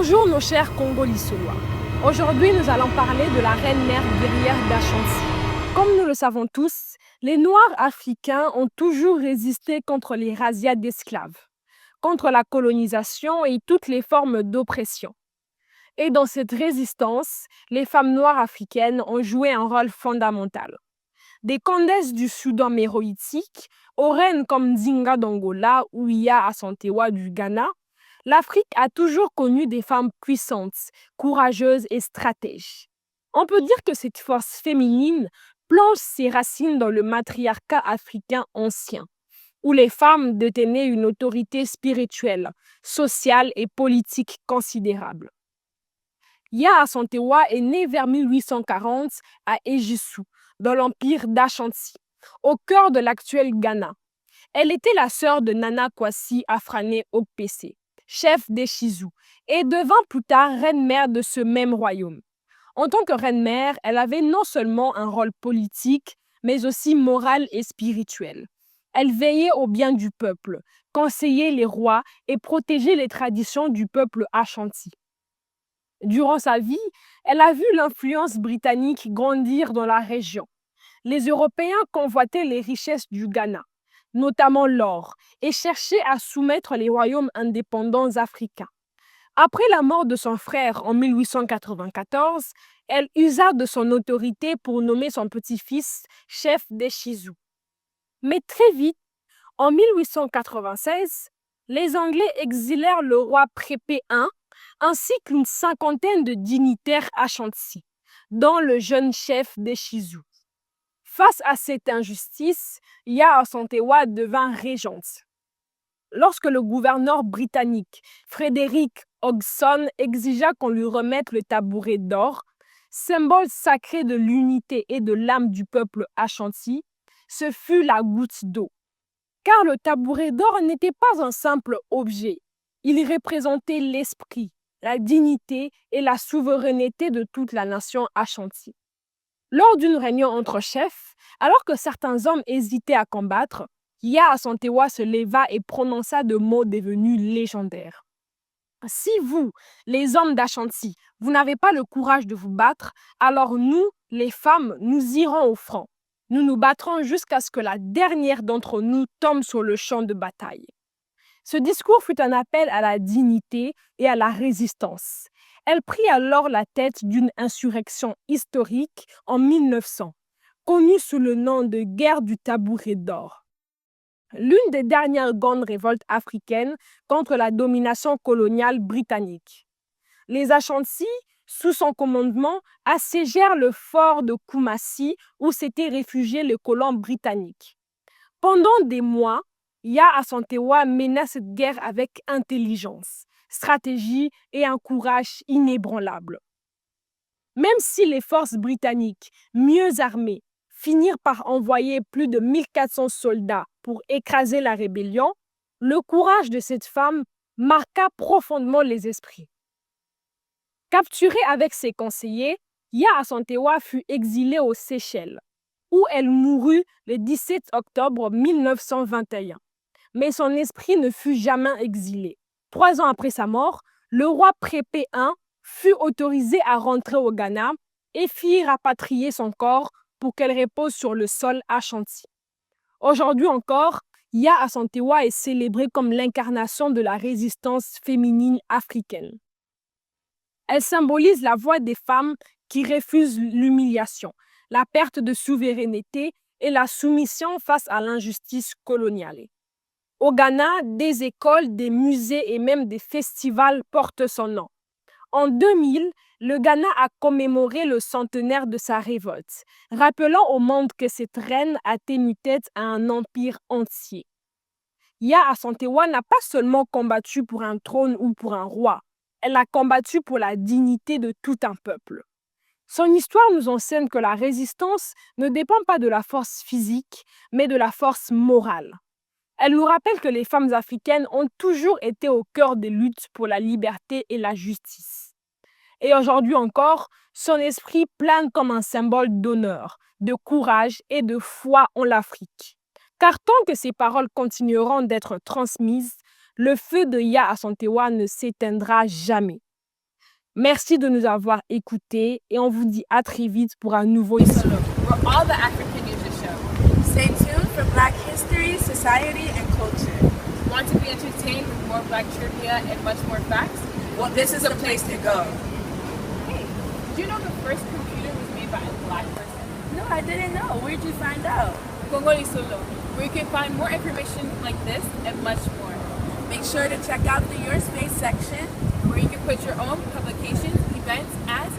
Bonjour nos chers Congolissolois. Aujourd'hui, nous allons parler de la reine-mère guerrière d'Ashanti. Comme nous le savons tous, les Noirs africains ont toujours résisté contre les razzias d'esclaves, contre la colonisation et toutes les formes d'oppression. Et dans cette résistance, les femmes noires africaines ont joué un rôle fondamental. Des condesses du Soudan méroïtique aux reines comme Nzinga d'Angola ou Iya Asantewaa du Ghana, l'Afrique a toujours connu des femmes puissantes, courageuses et stratèges. On peut dire que cette force féminine plonge ses racines dans le matriarcat africain ancien, où les femmes détenaient une autorité spirituelle, sociale et politique considérable. Iya Asantewaa est née vers 1840 à Ejisu, dans l'empire d'Ashanti, au cœur de l'actuel Ghana. Elle était la sœur de Nana Kwasi Afrane Okpese, chef d'Eshizu, et devint plus tard reine-mère de ce même royaume. En tant que reine-mère, elle avait non seulement un rôle politique, mais aussi moral et spirituel. Elle veillait au bien du peuple, conseillait les rois et protégeait les traditions du peuple Ashanti. Durant sa vie, elle a vu l'influence britannique grandir dans la région. Les Européens convoitaient les richesses du Ghana, notamment l'or, et cherchaient à soumettre les royaumes indépendants africains. Après la mort de son frère en 1894, elle usa de son autorité pour nommer son petit-fils chef d'Eshizu. Mais très vite, en 1896, les Anglais exilèrent le roi Prépé I ainsi qu'une cinquantaine de dignitaires Ashanti, dont le jeune chef d'Eshizu. Face à cette injustice, Iya Asantewaa devint régente. Lorsque le gouverneur britannique Frédéric Hodgson exigea qu'on lui remette le tabouret d'or, symbole sacré de l'unité et de l'âme du peuple Ashanti, ce fut la goutte d'eau. Car le tabouret d'or n'était pas un simple objet, il représentait l'esprit, la dignité et la souveraineté de toute la nation Ashanti. Lors d'une réunion entre chefs, alors que certains hommes hésitaient à combattre, Iya Asantewaa se leva et prononça de mots devenus légendaires. Si vous, les hommes d'Ashanti, vous n'avez pas le courage de vous battre, alors nous, les femmes, nous irons au front. Nous nous battrons jusqu'à ce que la dernière d'entre nous tombe sur le champ de bataille. Ce discours fut un appel à la dignité et à la résistance. Elle prit alors la tête d'une insurrection historique en 1900, connue sous le nom de guerre du tabouret d'or. L'une des dernières grandes révoltes africaines contre la domination coloniale britannique. Les Ashanti, sous son commandement, assiégèrent le fort de Kumasi où s'étaient réfugiés les colons britanniques. Pendant des mois, Iya Asantewaa mena cette guerre avec intelligence, stratégie et un courage inébranlable. Même si les forces britanniques, mieux armées, finirent par envoyer plus de 1400 soldats pour écraser la rébellion, le courage de cette femme marqua profondément les esprits. Capturée avec ses conseillers, Iya Asantewaa fut exilée aux Seychelles, où elle mourut le 17 octobre 1921. Mais son esprit ne fut jamais exilé. 3 ans après sa mort, le roi Prépé I fut autorisé à rentrer au Ghana et fit rapatrier son corps pour qu'elle repose sur le sol Ashanti. Aujourd'hui encore, Iya Asantewaa est célébrée comme l'incarnation de la résistance féminine africaine. Elle symbolise la voix des femmes qui refusent l'humiliation, la perte de souveraineté et la soumission face à l'injustice coloniale. Au Ghana, des écoles, des musées et même des festivals portent son nom. En 2000, le Ghana a commémoré le centenaire de sa révolte, rappelant au monde que cette reine a tenu tête à un empire entier. Iya Asantewaa n'a pas seulement combattu pour un trône ou pour un roi, elle a combattu pour la dignité de tout un peuple. Son histoire nous enseigne que la résistance ne dépend pas de la force physique, mais de la force morale. Elle nous rappelle que les femmes africaines ont toujours été au cœur des luttes pour la liberté et la justice. Et aujourd'hui encore, son esprit plane comme un symbole d'honneur, de courage et de foi en l'Afrique. Car tant que ces paroles continueront d'être transmises, le feu de Iya Asantewaa ne s'éteindra jamais. Merci de nous avoir écoutés et on vous dit à très vite pour un nouveau Isolo. Where all the African news is shown. Stay tuned for Black history, society, and culture. Want to be entertained with more Black trivia and much more facts? Well, this is the place to go. Hey, did you know the first computer was made by a Black person? No, I didn't know. Where'd you find out? Kongoli Solo, where you can find more information like this and much more. Make sure to check out the Your Space section, where you can put your own publications, events, ads,